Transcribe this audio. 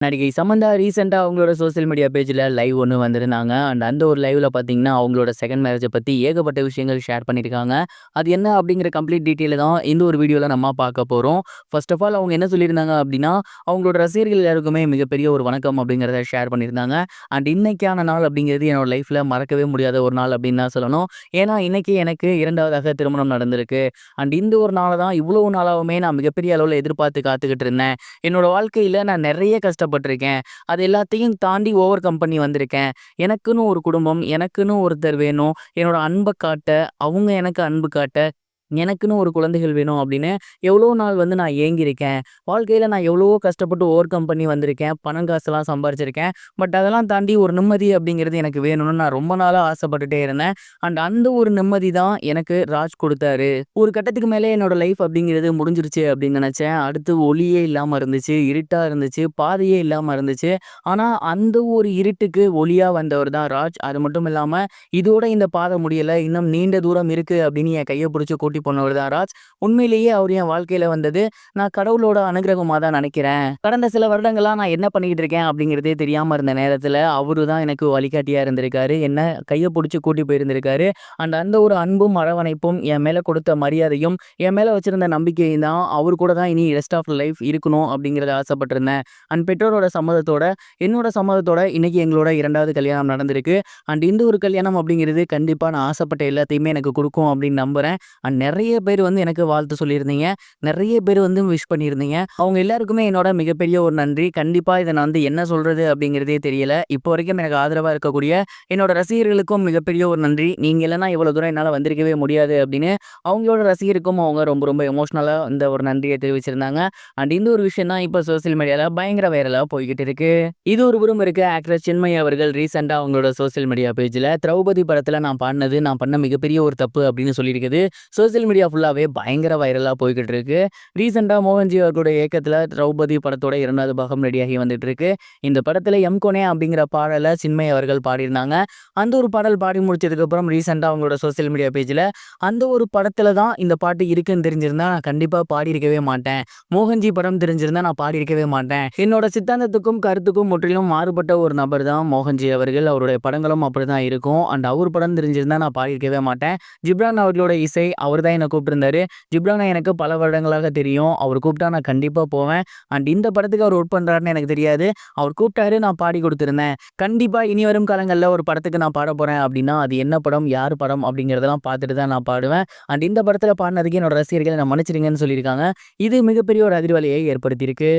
நடிகை சமந்தா ரீசென்ட்டா அவங்களோட சோசியல் மீடியா பேஜ்ல லைவ் ஒண்ணு வந்திருந்தாங்க. அந்த ஒரு லைவ்ல பார்த்தீங்கன்னா, அவங்களோட செகண்ட் மேரேஜ பத்தி ஏகப்பட்ட விஷயங்கள் ஷேர் பண்ணியிருக்காங்க. அது என்ன அப்படிங்கிற கம்ப்ளீட் டீட்டெயில தான் இந்த ஒரு வீடியோல நம்ம பார்க்க போறோம். ஃபர்ஸ்ட் ஆஃப் ஆல் அவங்க என்ன சொல்லியிருந்தாங்க அப்படின்னா, அவங்களோட ரசிகர்கள் எல்லாருக்குமே மிகப்பெரிய ஒரு வணக்கம் அப்படிங்கிறத ஷேர் பண்ணியிருந்தாங்க. இன்னைக்கான நாள் அப்படிங்கிறது என்னோட லைஃப்ல மறக்கவே முடியாத ஒரு நாள் அப்படின்னு தான் சொல்லணும். ஏன்னா, இன்னைக்கு எனக்கு 2வதாக திருமணம் நடந்திருக்கு. இந்த ஒரு நாள தான் இவ்வளவு நாளாவுமே நான் மிகப்பெரிய அளவுல எதிர்பார்த்து காத்துக்கிட்டு இருந்தேன். என்னோட வாழ்க்கையில நான் நெறைய கஷ்டப்பட்டுருக்கேன். அது எல்லாத்தையும் தாண்டி ஓவர் கம் பண்ணி வந்திருக்கேன். எனக்குன்னு ஒரு குடும்பம், எனக்குன்னு ஒருத்தர் வேணும். என்னோட அன்ப காட்ட, அவங்க எனக்கு அன்பு காட்ட, எனக்குன்னு ஒரு குழந்தைகள் வேணும் அப்படின்னு எவ்வளோ நாள் நான் ஏங்கியிருக்கேன். வாழ்க்கையில நான் எவ்வளவோ கஷ்டப்பட்டு ஓவர் கம் பண்ணி வந்திருக்கேன். பணம் காசுலாம் சம்பாரிச்சிருக்கேன். பட் அதெல்லாம் தாண்டி ஒரு நிம்மதி அப்படிங்கிறது எனக்கு வேணும்னு நான் ரொம்ப நாளா ஆசைப்பட்டுட்டே இருந்தேன். அந்த ஒரு நிம்மதி தான் எனக்கு ராஜ் குடுத்தாரு. ஒரு கட்டத்துக்கு மேலே என்னோட லைஃப் அப்படிங்கிறது முடிஞ்சிருச்சு அப்படின்னு நெனச்சேன். அடுத்து ஒளியே இல்லாம இருந்துச்சு. இருட்டா இருந்துச்சு. பாதையே இல்லாம இருந்துச்சு. ஆனா அந்த ஒரு இருட்டுக்கு ஒளியா வந்தவர் தான் ராஜ். அது மட்டும் இல்லாம இதோட இந்த பாதை முடியல. இன்னும் நீண்ட தூரம் இருக்கு அப்படின்னு என் கைய புடிச்சு கூட்டி போனவர் தான் ராஜ். உண்மையிலேயே அவர் என் வாழ்க்கையில வந்தது நான் கடவுளோட அனுகிரகமா தான் நினைக்கிறேன். கடந்த சில வருடங்களா நான் என்ன பண்ணிக்கிட்டு இருக்கேன் அப்படிங்கிறதே தெரியாம இருந்த நேரத்துல அவரு தான் எனக்கு வழிகாட்டியா இருந்திருக்காரு. என்ன கைய புடிச்சு கூட்டி போயிருந்திருக்காரு. அந்த ஒரு அன்பும், அரவணைப்பும், என் மேல கொடுத்த மரியாதையும், என் மேல வச்சிருந்த நம்பிக்கையும் தான் அவர் கூட தான் இனி ரெஸ்ட் ஆஃப் லைஃப் இருக்கணும் அப்படிங்கிறத ஆசைப்பட்டிருந்தேன். பெற்றோரோட சம்மதத்தோட, என்னோட சம்மதத்தோட இன்னைக்கு எங்களோட 2வது கல்யாணம் நடந்திருக்கு. இந்த ஒரு கல்யாணம் அப்படிங்கிறது கண்டிப்பா நான் ஆசைப்பட்ட எல்லாத்தையுமே எனக்கு குடுக்கும் அப்படின்னு நம்புறேன். நெறைய பேர் எனக்கு வாழ்த்து சொல்லியிருந்தீங்க. நெறைய பேர் விஷ் பண்ணியிருந்தீங்க. அவங்க எல்லாருக்குமே என்னோட மிகப்பெரிய ஒரு நன்றி. கண்டிப்பா இத நான் என்ன சொல்றது அப்படிங்கிறதே தெரியல. இப்போ வரைக்கும் எனக்கு ஆதரவா இருக்கக்கூடிய என்னோட ரசிகர்களுக்கும் மிகப்பெரிய ஒரு நன்றி. நீங்க இல்லன்னா இவ்வளோ தூரம் என்னால வந்திருக்கவே முடியாது அப்படின்னு அவங்களோட ரசிகருக்கும் அவங்க ரொம்ப ரொம்ப எமோஷனலா இந்த ஒரு நன்றிய தெரிவிச்சிருந்தாங்க. இந்த ஒரு விஷயம் தான் இப்போ சோசியல் மீடியால பயங்கர வைரலா போய்க்கிட்டு இருக்கு. இது ஒரு புறம் இருக்க ஆக்ட்ரஸ் சின்மயி அவர்கள் ரீசென்ட்டா அவங்களோட சோசியல் மீடியா பேஜ்ல திரௌபதி படத்துல நான் பாடுனது நான் பண்ண மிகப்பெரிய ஒரு தப்பு அப்படின்னு சொல்லியிருக்குது. சோசியல் மீடியா ஃபுல்லாவே பயங்கர வைரலா போய்க்கிட்டு இருக்கு. ரீசென்ட்டா மோகன்ஜி அவர்களுடைய இயக்கத்துல திரௌபதி படத்தோட 2வது பாகம் ரெடியாகி வந்துட்டு இருக்கு. இந்த படத்துல எம்கொனே அப்படிங்கிற பாடல சின்மயி அவர்கள் பாடியிருந்தாங்க. அந்த ஒரு பாடல் பாடி முடிச்சதுக்கு அப்புறம் ரீசென்ட்டா அவங்களோட சோசியல் மீடியா பேஜ்ல அந்த ஒரு படத்துல தான் இந்த பாட்டு இருக்குன்னு தெரிஞ்சிருந்தா நான் கண்டிப்பா பாடியிருக்கவே மாட்டேன். மோகன்ஜி படம் தெரிஞ்சிருந்தா நான் பாடியிருக்கவே மாட்டேன். என்னோட சித்தாந்தத்துக்கும் கருத்துக்கும் முற்றிலும் மாறுபட்ட ஒரு நபர் தான் மோகன்ஜி அவர்கள். அவருடைய படங்களும் அப்படிதான் இருக்கும். அவர் படம் தெரிஞ்சிருந்தா நான் பாடியிருக்கவே மாட்டேன். ஜிப்ரான் அவர்களோட இசை அவர் தான் என்ன கூப்பிட்டுருந்தாரு. ஜிப்ரான எனக்கு பல வருடங்களாக தெரியும். அவர் கூப்பிட்டா நான் கண்டிப்பா போவேன். இந்த படத்துக்கு அவர் ஒர்க் பண்றாருன்னு எனக்கு தெரியாது. அவர் கூப்பிட்டாரு, நான் பாடி கொடுத்திருந்தேன். கண்டிப்பா இனி வரும் காலங்கள்ல ஒரு படத்துக்கு நான் பாட போறேன் அப்படின்னா, அது என்ன படம், யார் படம் அப்படிங்கிறதெல்லாம் பார்த்துட்டு தான் நான் பாடுவேன். இந்த படத்துல பாடுனதுக்கு என்னோட ரசிகர்கள் என்ன மன்னிச்சிடுங்கன்னு சொல்லியிருக்காங்க. இது மிகப்பெரிய ஒரு அதிர்வலையை ஏற்படுத்தியிருக்கு.